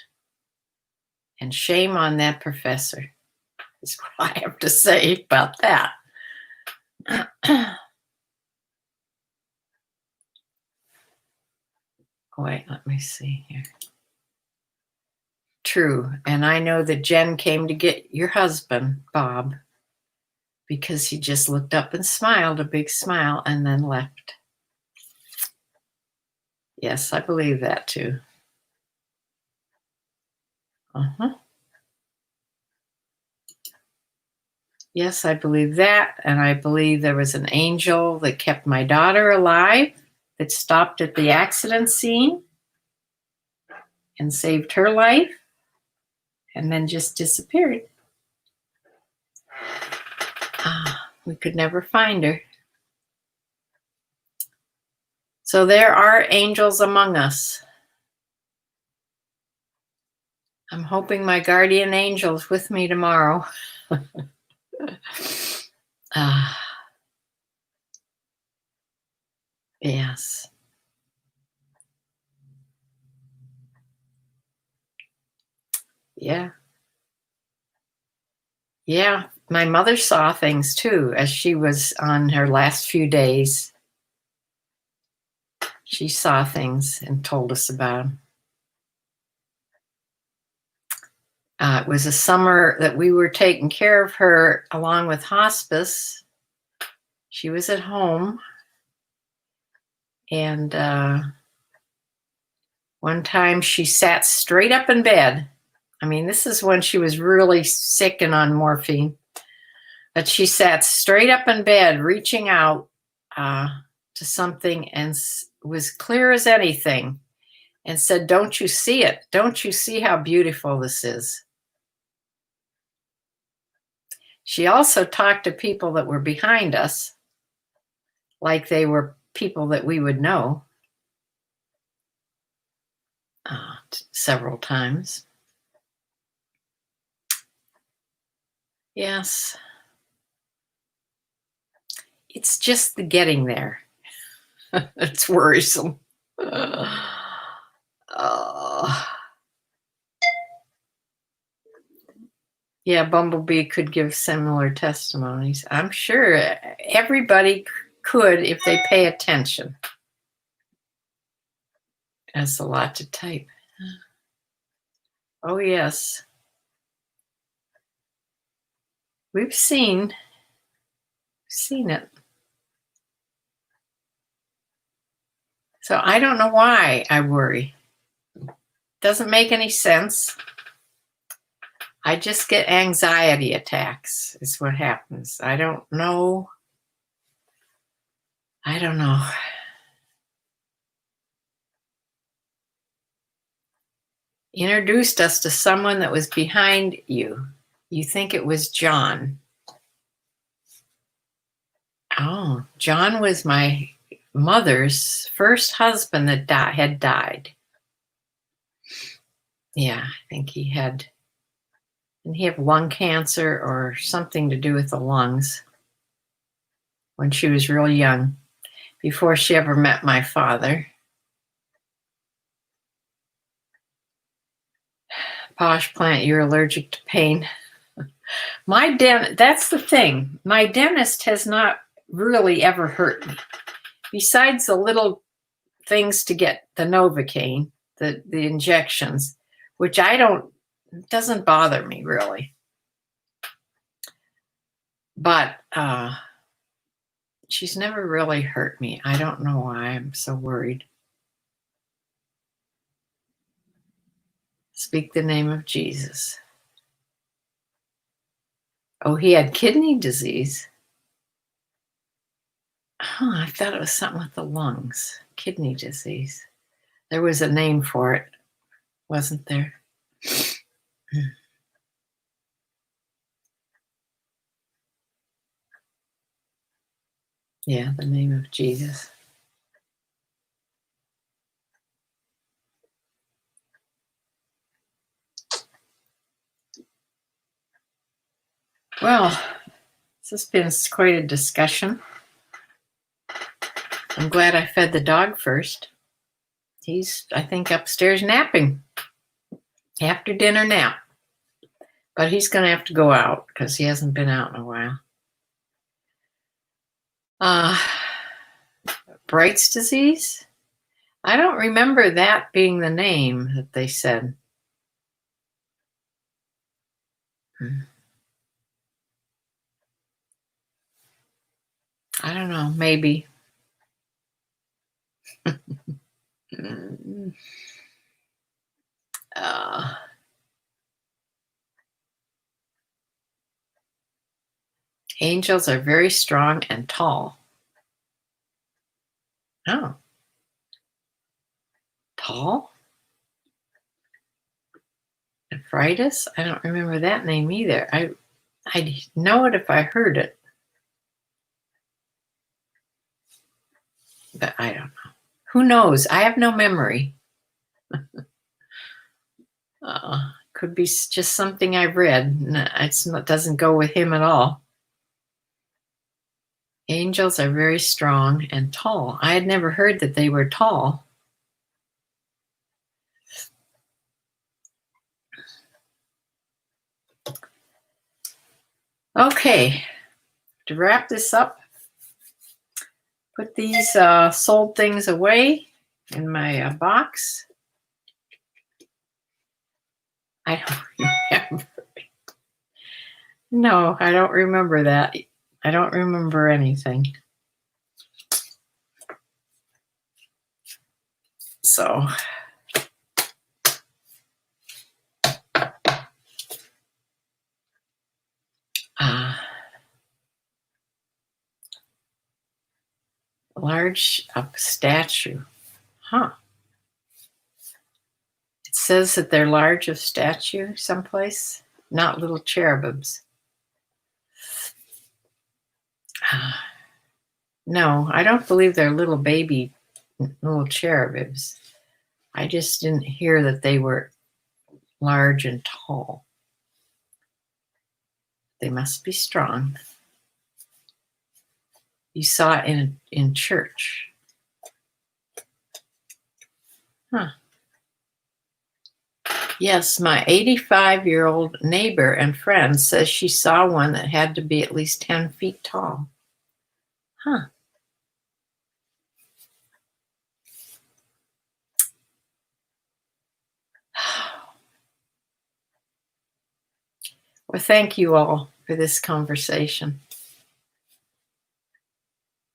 And shame on that professor, is what I have to say about that. Wait, let me see here. True. And I know that Jen came to get your husband, Bob, because he just looked up and smiled, a big smile, and then left. Yes, I believe that too. Yes, I believe that. And I believe there was an angel that kept my daughter alive, that stopped at the accident scene and saved her life, and then just disappeared. We could never find her. So there are angels among us. I'm hoping my guardian angel's with me tomorrow. Yes. Yeah. Yeah. My mother saw things too as she was on her last few days. She saw things and told us about them. It was a summer that we were taking care of her along with hospice. She was at home. And one time she sat straight up in bed. I mean, this is when she was really sick and on morphine. But she sat straight up in bed, reaching out to something, and was clear as anything, and said, "Don't you see it? Don't you see how beautiful this is?" She also talked to people that were behind us, like they were people that we would know, several times. Yes. It's just the getting there. It's worrisome. Yeah, Bumblebee could give similar testimonies. I'm sure everybody could if they pay attention. That's a lot to type. Oh, yes. We've seen it. So I don't know why I worry. Doesn't make any sense. I just get anxiety attacks is what happens. I don't know. Introduced us to someone that was behind you. You think it was John. Oh, John was my mother's first husband that had died. Yeah, I think he had, didn't he have lung cancer or something to do with the lungs when she was real young, before she ever met my father. Posh plant, you're allergic to pain. That's the thing. My dentist has not really ever hurt me. Besides the little things to get the Novocaine, the injections, which doesn't bother me really. But she's never really hurt me. I don't know why I'm so worried. Speak the name of Jesus. Oh, he had kidney disease. I thought it was something with the lungs. Kidney disease. There was a name for it, wasn't there? Yeah, the name of Jesus. Well, this has been quite a discussion. I'm glad I fed the dog first. He's, I think, upstairs napping. After dinner nap. But he's going to have to go out because he hasn't been out in a while. Bright's disease? I don't remember that being the name that they said. I don't know, maybe. Angels are very strong and tall. Oh. Tall? Nephritis? I don't remember that name either. I'd know it if I heard it. But I don't know. Who knows? I have no memory. Could be just something I've read. It doesn't go with him at all. Angels are very strong and tall. I had never heard that they were tall. Okay, to wrap this up, put these sold things away in my box. I don't remember. No, I don't remember that. I don't remember anything. So, large statue. Huh. It says that they're large of stature someplace, not little cherubims. No, I don't believe they're little baby, little cherubims. I just didn't hear that they were large and tall. They must be strong. You saw it in church. Huh. Yes, my 85-year-old neighbor and friend says she saw one that had to be at least 10 feet tall. Huh. Well, thank you all for this conversation.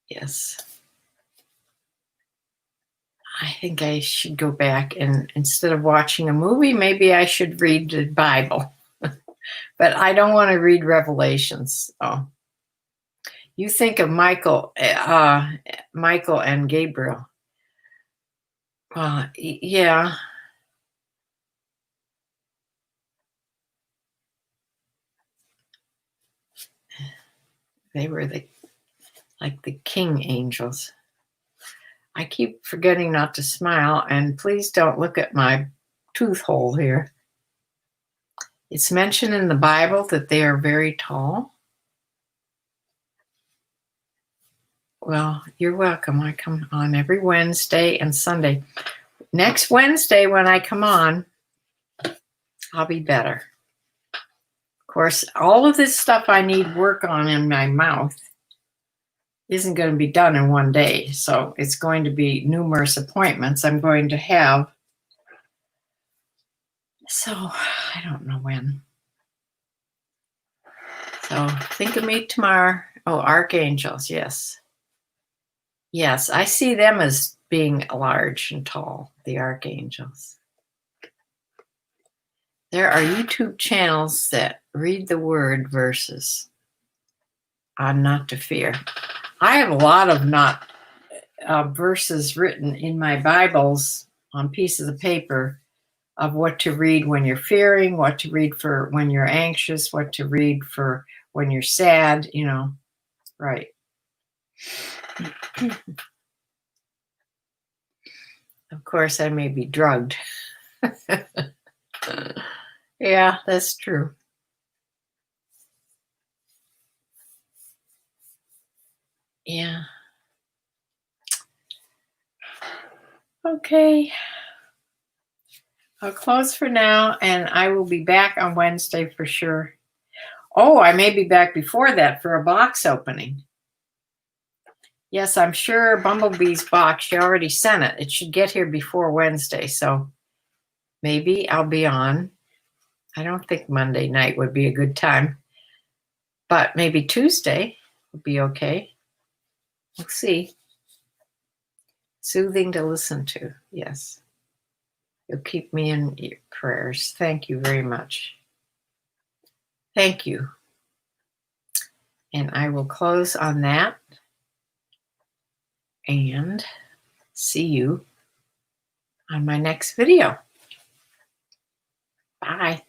Yes. I think I should go back and instead of watching a movie, maybe I should read the Bible. But I don't want to read Revelations. Oh. You think of Michael and Gabriel. Yeah. They were like the king angels. I keep forgetting not to smile, and please don't look at my tooth hole here. It's mentioned in the Bible that they are very tall. Well, you're welcome. I come on every Wednesday and Sunday. Next Wednesday when I come on, I'll be better. Of course, all of this stuff I need work on in my mouth isn't going to be done in one day. So it's going to be numerous appointments I'm going to have. So I don't know when. So think of me tomorrow. Oh, archangels, yes. Yes, I see them as being large and tall, the archangels. There are YouTube channels that read the word verses on not to fear. I have a lot of not verses written in my Bibles on pieces of paper of what to read when you're fearing, what to read for when you're anxious, what to read for when you're sad, you know, right. Of course, I may be drugged. Yeah, that's true. Yeah. Okay. I'll close for now, and I will be back on Wednesday for sure. Oh, I may be back before that for a box opening. Yes, I'm sure Bumblebee's box, she already sent it. It should get here before Wednesday, so maybe I'll be on. I don't think Monday night would be a good time, but maybe Tuesday would be okay. We'll see. Soothing to listen to, yes. You'll keep me in your prayers. Thank you very much. Thank you. And I will close on that and see you on my next video. Bye.